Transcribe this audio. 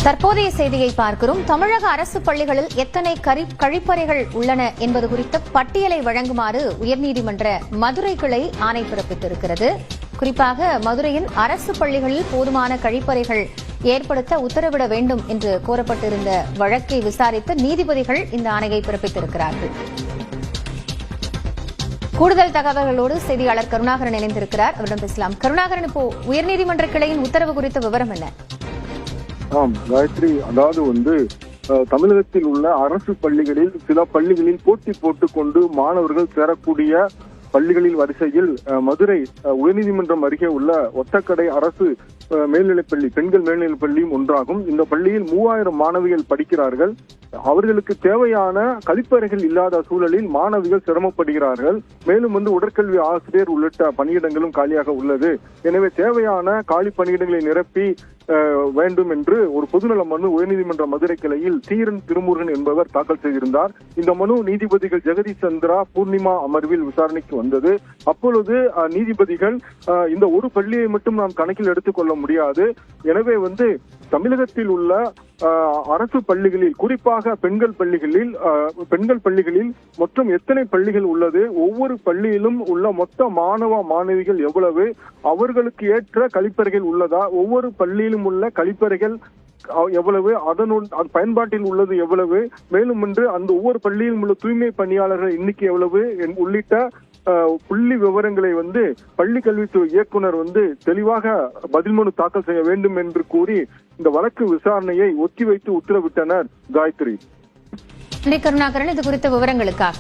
தற்போதைய செய்தியை பார்க்கிறோம். தமிழக அரசு பள்ளிகளில் எத்தனை கழிப்பறைகள் உள்ளன என்பது குறித்த பட்டியலை வழங்குமாறு உயர்நீதிமன்ற மதுரை கிளை ஆணை பிறப்பித்திருக்கிறது. குறிப்பாக மதுரையில் அரசு பள்ளிகளில் போதுமான கழிப்பறைகள் ஏற்படுத்த உத்தரவிட வேண்டும் என்று கோரப்பட்டிருந்த வழக்கை விசாரித்த நீதிபதிகள் இந்த ஆணையை பிறப்பித்திருக்கிறார்கள். கூடுதல் தகவல்களோடு செய்தியாளர் கருணாகரன் இணைந்திருக்கிறார். அவரிடம் பேசலாம். கருணாகரன், இப்போ உயர்நீதிமன்ற கிளையின் உத்தரவு குறித்த விவரம் என்ன? காயத்ரி, அதாவது தமிழகத்தில் உள்ள அரசு பள்ளிகளில் சில பள்ளிகளில் போட்டி போட்டுக்கொண்டு மாணவர்கள் சேரக்கூடிய பள்ளிகளில் வரிசையில் மதுரை உயர்நீதிமன்றம் அருகே உள்ள ஒத்தக்கடை அரசு மேல்நிலைப்பள்ளி, பெண்கள் மேல்நிலைப்பள்ளியும் ஒன்றாகும். இந்த பள்ளியில் 3000 மாணவிகள் படிக்கிறார்கள். அவர்களுக்கு தேவையான கழிப்பறைகள் இல்லாத சூழலில் மாணவிகள் சிரமப்படுகிறார்கள். மேலும் உடற்கல்வி ஆசிரியர் உள்ளிட்ட பணியிடங்களும் காலியாக உள்ளது. எனவே தேவையான காலி பணியிடங்களை நிரப்பி வேண்டும் என்று ஒரு பொதுநல மனு உயர்நீதிமன்ற மதுரை கிளையில் தீரன் திருமுருகன் என்பவர் தாக்கல் செய்திருந்தார். இந்த மனு நீதிபதிகள் ஜெகதீஷ் சந்திரா, பூர்ணிமா அமர்வில் விசாரணைக்கு வந்தது. அப்பொழுது நீதிபதிகள் இந்த ஒரு பள்ளியை மட்டும் நாம் கணக்கில் எடுத்துக்கொள்ள முடியாது. எனவே தமிழகத்தில் உள்ள அரசு பள்ளிகளில், குறிப்பாக பெண்கள் பள்ளிகளில் மொத்தம் எத்தனை பள்ளிகள் உள்ளது, ஒவ்வொரு பள்ளியிலும் உள்ள மொத்த மாணவ மாணவிகள் எவ்வளவு, அவர்களுக்கு ஏற்ற கழிப்பறைகள் உள்ளதா, ஒவ்வொரு பள்ளியிலும் உள்ள கழிப்பறைகள் எவ்வளவு, பயன்பாட்டில் உள்ளது எவ்வளவு, மேலும் அந்த ஒவ்வொரு பள்ளியிலும் உள்ள தூய்மை பணியாளர்கள் எண்ணிக்கை எவ்வளவு உள்ளிட்ட புள்ளி விவரங்களை பள்ளி கல்வித்துறை இயக்குனர் தெளிவாக பதில் மனு தாக்கல் செய்ய வேண்டும் என்று கூறி இந்த வழக்கு விசாரணையை ஒத்திவைத்து உத்தரவிட்டனர். காயத்ரி. கருணாகரன், இது குறித்த விவரங்களுக்காக